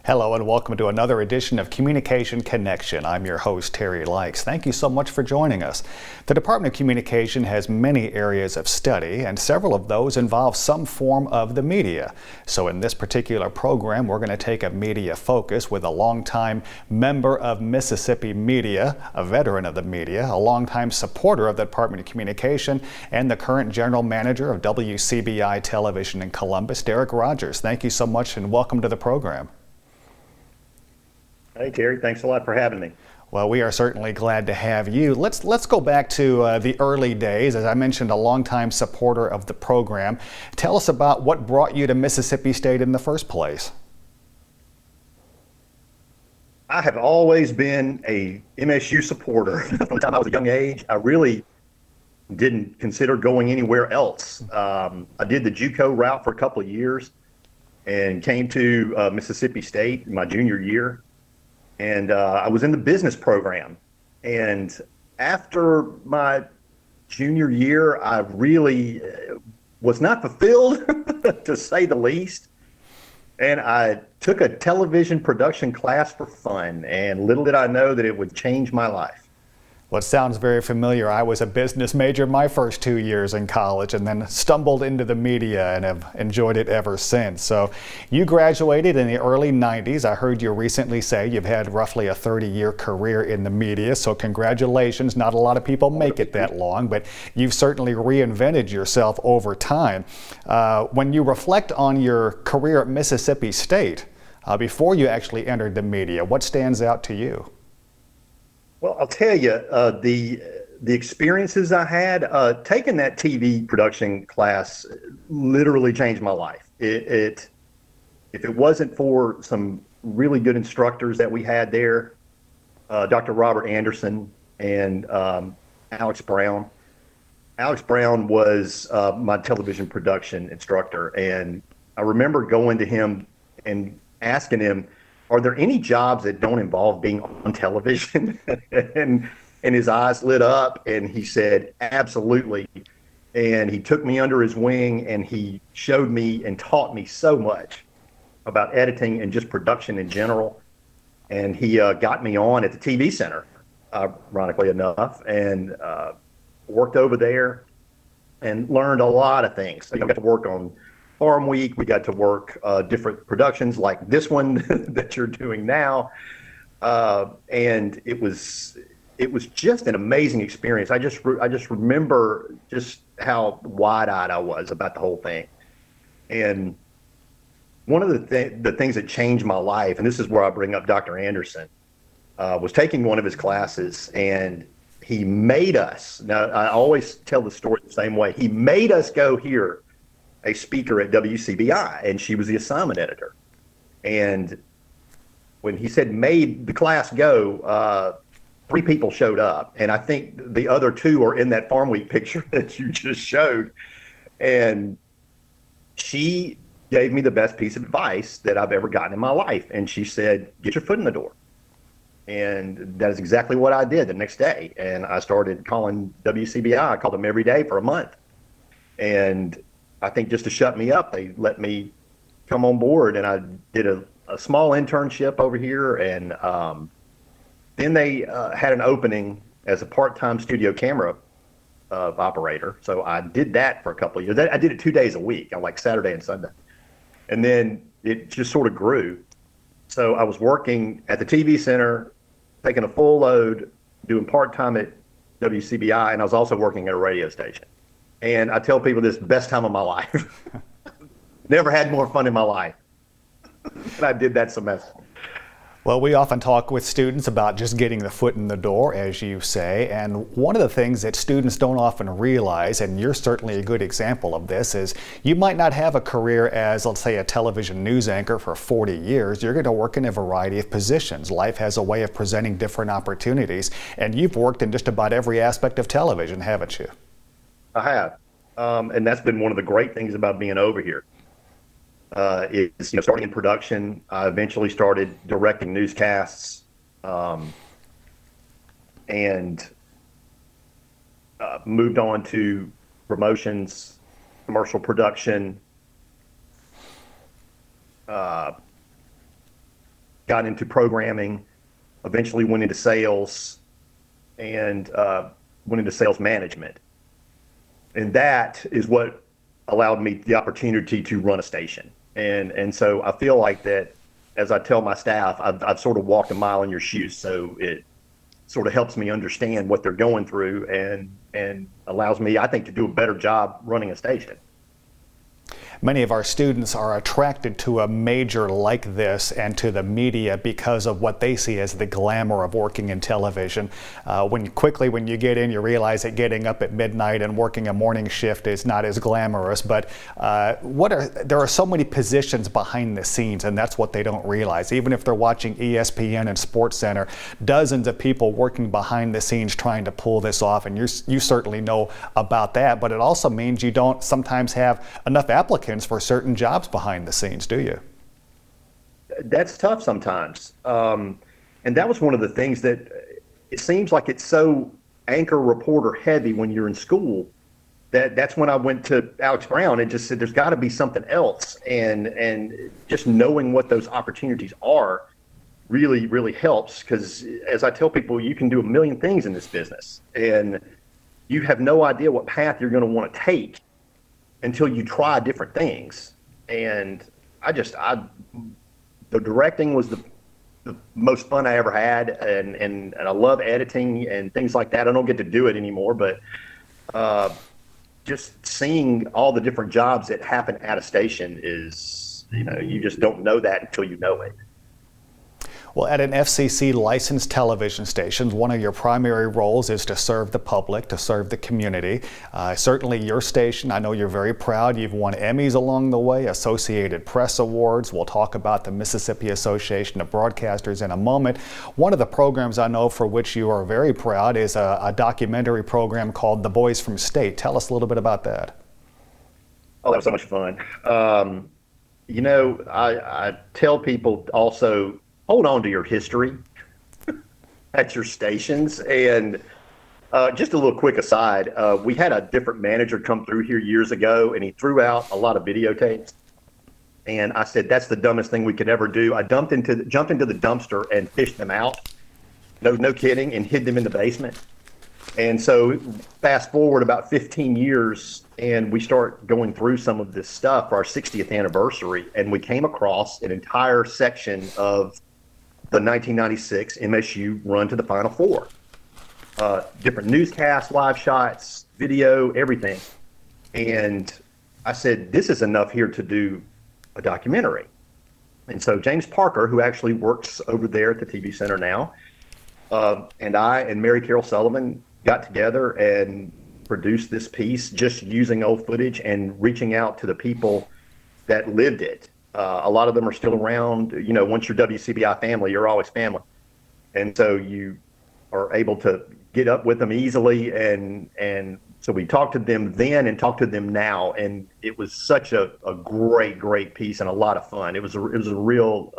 Hello and welcome to another edition of Communication Connection. I'm your host, Terry Likes. Thank you so much for joining us. The Department of Communication has many areas of study, and several of those involve some form of the media. So in this particular program, we're going to take a media focus with a longtime member of Mississippi media, a veteran of the media, a longtime supporter of the Department of Communication, and the current general manager of WCBI Television in Columbus, Derek Rogers. Thank you so much and welcome to the program. Hey, Terry, thanks a lot for having me. Well, we are certainly glad to have you. Let's go back to the early days. As I mentioned, a longtime supporter of the program. Tell us about what brought you to Mississippi State in the first place. I have always been a MSU supporter from the time I was a young age. I really didn't consider going anywhere else. I did the JUCO route for a couple of years and came to Mississippi State my junior year. And I was in the business program. And after my junior year, I really was not fulfilled, to say the least. And I took a television production class for fun. And little did I know that it would change my life. Well, it sounds very familiar. I was a business major my first 2 years in college and then stumbled into the media and have enjoyed it ever since. So you graduated in the early 90s. I heard you recently say you've had roughly a 30-year career in the media, so congratulations. Not a lot of people make it that long, but you've certainly reinvented yourself over time. When you reflect on your career at Mississippi State, before you actually entered the media, what stands out to you? Well, I'll tell you, the experiences I had, taking that TV production class literally changed my life. If it wasn't for some really good instructors that we had there, Dr. Robert Anderson and Alex Brown. Alex Brown was my television production instructor, and I remember going to him and asking him, are there any jobs that don't involve being on television? and his eyes lit up and he said, absolutely. And he took me under his wing and he showed me and taught me so much about editing and just production in general. And he got me on at the TV Center, ironically enough, and worked over there and learned a lot of things. So I got to work on Farm Week. We got to work different productions like this one that you're doing now, and it was just an amazing experience. I just remember just how wide-eyed I was about the whole thing. And one of the things that changed my life, and this is where I bring up Dr. Anderson, was taking one of his classes, and he made us. Now I always tell the story the same way. He made us go hear a speaker at WCBI, and she was the assignment editor. And when he said made the class go, 3 people showed up, and I think the other 2 are in that Farm Week picture that you just showed. And she gave me the best piece of advice that I've ever gotten in my life, and she said, get your foot in the door. And that is exactly what I did the next day. And I started calling WCBI. I called them every day for a month. And I think just to shut me up, they let me come on board, and I did a small internship over here, and then they had an opening as a part-time studio camera operator. So I did that for a couple of years. I did it 2 days a week, on like Saturday and Sunday, and then it just sort of grew. So I was working at the TV Center, taking a full load, doing part-time at WCBI, and I was also working at a radio station. And I tell people this is the best time of my life. Never had more fun in my life than I did that semester. Well, we often talk with students about just getting the foot in the door, as you say, and one of the things that students don't often realize, and you're certainly a good example of this, is you might not have a career as, let's say, a television news anchor for 40 years. You're going to work in a variety of positions. Life has a way of presenting different opportunities, and you've worked in just about every aspect of television, haven't you? I have, and that's been one of the great things about being over here. Is starting in production. I eventually started directing newscasts, and moved on to promotions, commercial production, got into programming, eventually went into sales, and went into sales management. And that is what allowed me the opportunity to run a station. And so I feel like that, as I tell my staff, I've sort of walked a mile in your shoes. So it sort of helps me understand what they're going through and allows me, I think, to do a better job running a station. Many of our students are attracted to a major like this and to the media because of what they see as the glamour of working in television. When you get in, you realize that getting up at midnight and working a morning shift is not as glamorous. But there are so many positions behind the scenes, and that's what they don't realize. Even if they're watching ESPN and SportsCenter, dozens of people working behind the scenes trying to pull this off, and you certainly know about that. But it also means you don't sometimes have enough applicants for certain jobs behind the scenes, do you? That's tough sometimes. And that was one of the things that it seems like it's so anchor reporter heavy when you're in school that's when I went to Alex Brown and just said, there's got to be something else. And just knowing what those opportunities are really, really helps. Because as I tell people, you can do a million things in this business and you have no idea what path you're going to want to take until you try different things. And the directing was the most fun I ever had. And I love editing and things like that. I don't get to do it anymore, but just seeing all the different jobs that happen at a station is, you just don't know that until you know it. Well, at an FCC licensed television station, one of your primary roles is to serve the public, to serve the community. Certainly your station, I know you're very proud. You've won Emmys along the way, Associated Press Awards. We'll talk about the Mississippi Association of Broadcasters in a moment. One of the programs I know for which you are very proud is a documentary program called The Boys from State. Tell us a little bit about that. Oh, that was so much fun. I tell people also, hold on to your history at your stations. And just a little quick aside, we had a different manager come through here years ago, and he threw out a lot of videotapes. And I said, that's the dumbest thing we could ever do. I jumped into the dumpster and fished them out. No kidding, and hid them in the basement. And so fast forward about 15 years, and we start going through some of this stuff for our 60th anniversary, and we came across an entire section of the 1996 MSU run to the Final Four. Different newscasts, live shots, video, everything. And I said, this is enough here to do a documentary. And so James Parker, who actually works over there at the TV Center now, and I and Mary Carol Sullivan got together and produced this piece just using old footage and reaching out to the people that lived it. A lot of them are still around. Once you're WCBI family, you're always family. And so you are able to get up with them easily. And so we talked to them then and talked to them now. And it was such a great piece and a lot of fun. It was a real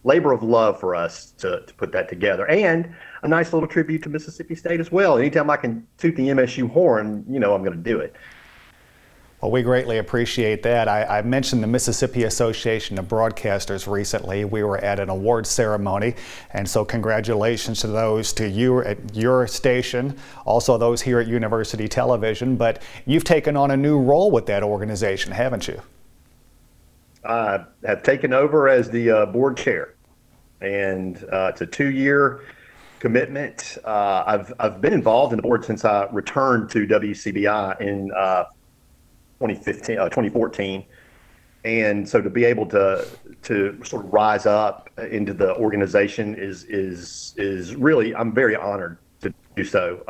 labor of love for us to put that together. And a nice little tribute to Mississippi State as well. Anytime I can toot the MSU horn, I'm going to do it. Well, we greatly appreciate that. I mentioned the Mississippi Association of Broadcasters recently. We were at an awards ceremony, and so congratulations to those to you at your station, also those here at University Television. But you've taken on a new role with that organization, haven't you? I have taken over as the board chair, and it's a 2-year commitment. I've been involved in the board since I returned to WCBI in 2014, and so to be able to sort of rise up into the organization is really, I'm very honored to do so.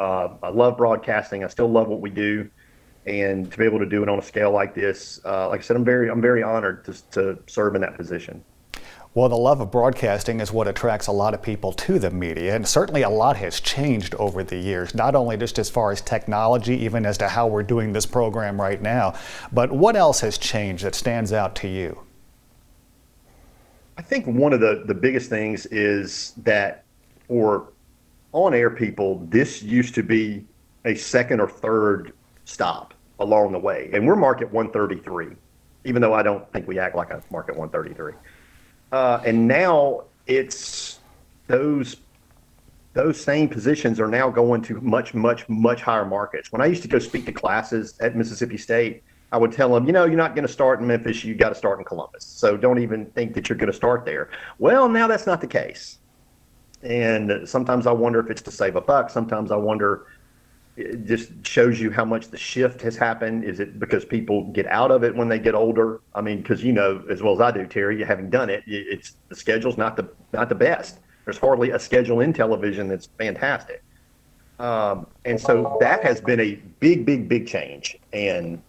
I love broadcasting. I still love what we do, and to be able to do it on a scale like this, like I said, I'm very honored to serve in that position. Well, the love of broadcasting is what attracts a lot of people to the media, and certainly a lot has changed over the years, not only just as far as technology, even as to how we're doing this program right now, but what else has changed that stands out to you? I think one of the biggest things is that for on-air people, this used to be a second or third stop along the way, and we're market 133, even though I don't think we act like a market 133. And now it's those same positions are now going to much higher markets. When I used to go speak to classes at Mississippi State, I would tell them, you're not going to start in Memphis, you got to start in Columbus. So don't even think that you're going to start there. Well, now that's not the case. And sometimes I wonder if it's to save a buck. Sometimes I wonder, it just shows you how much the shift has happened. Is it because people get out of it when they get older? I mean, because as well as I do, Terry, having done it, it's the schedule's not the best. There's hardly a schedule in television that's fantastic. And so that has been a big change. And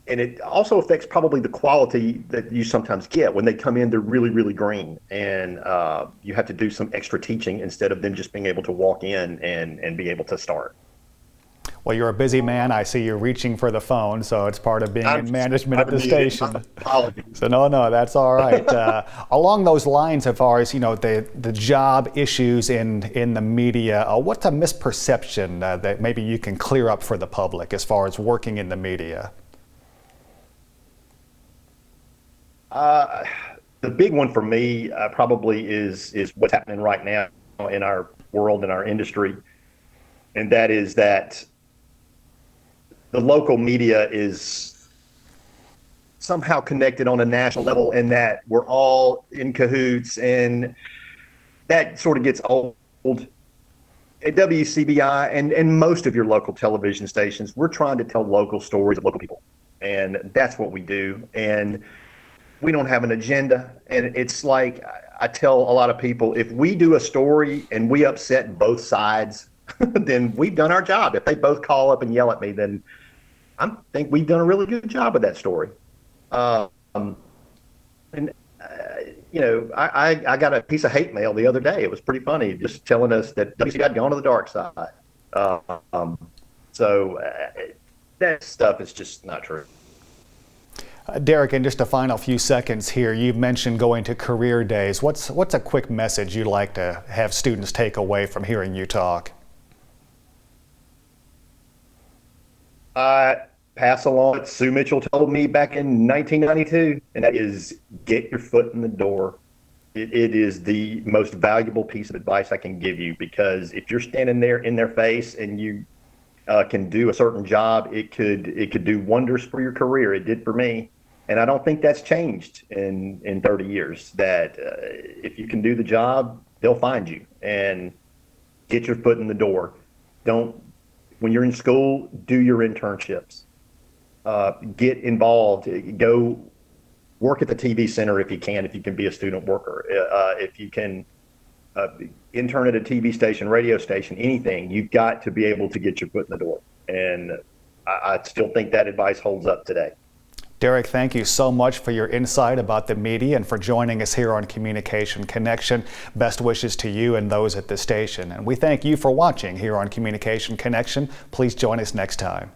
and it also affects probably the quality that you sometimes get when they come in. They're really green, and you have to do some extra teaching instead of them just being able to walk in and be able to start. Well, you're a busy man. I see you reaching for the phone, so it's part of being in management at the station. Apologies. So no, that's all right. Along those lines, as far as the job issues in the media, what's a misperception that maybe you can clear up for the public as far as working in the media? The big one for me probably is what's happening right now in our world, in our industry, and that is that the local media is somehow connected on a national level, and that we're all in cahoots, and that sort of gets old. At WCBI and most of your local television stations, we're trying to tell local stories of local people, and that's what we do. And we don't have an agenda. And it's like I tell a lot of people, if we do a story and we upset both sides, then we've done our job. If they both call up and yell at me, then I think we've done a really good job with that story. I got a piece of hate mail the other day. It was pretty funny, just telling us that WCBI had gone to the dark side. That stuff is just not true. Derek, in just a final few seconds here, you've mentioned going to career days. What's a quick message you'd like to have students take away from hearing you talk? Pass along what Sue Mitchell told me back in 1992, and that is get your foot in the door. It is the most valuable piece of advice I can give you, because if you're standing there in their face and you can do a certain job, it could do wonders for your career. It did for me, and I don't think that's changed in 30 years. That if you can do the job, they'll find you, and get your foot in the door. When you're in school, do your internships. Get involved. Go work at the TV center if you can be a student worker. If you can intern at a TV station, radio station, anything, you've got to be able to get your foot in the door. And I still think that advice holds up today. Derek, thank you so much for your insight about the media and for joining us here on Communication Connection. Best wishes to you and those at the station. And we thank you for watching here on Communication Connection. Please join us next time.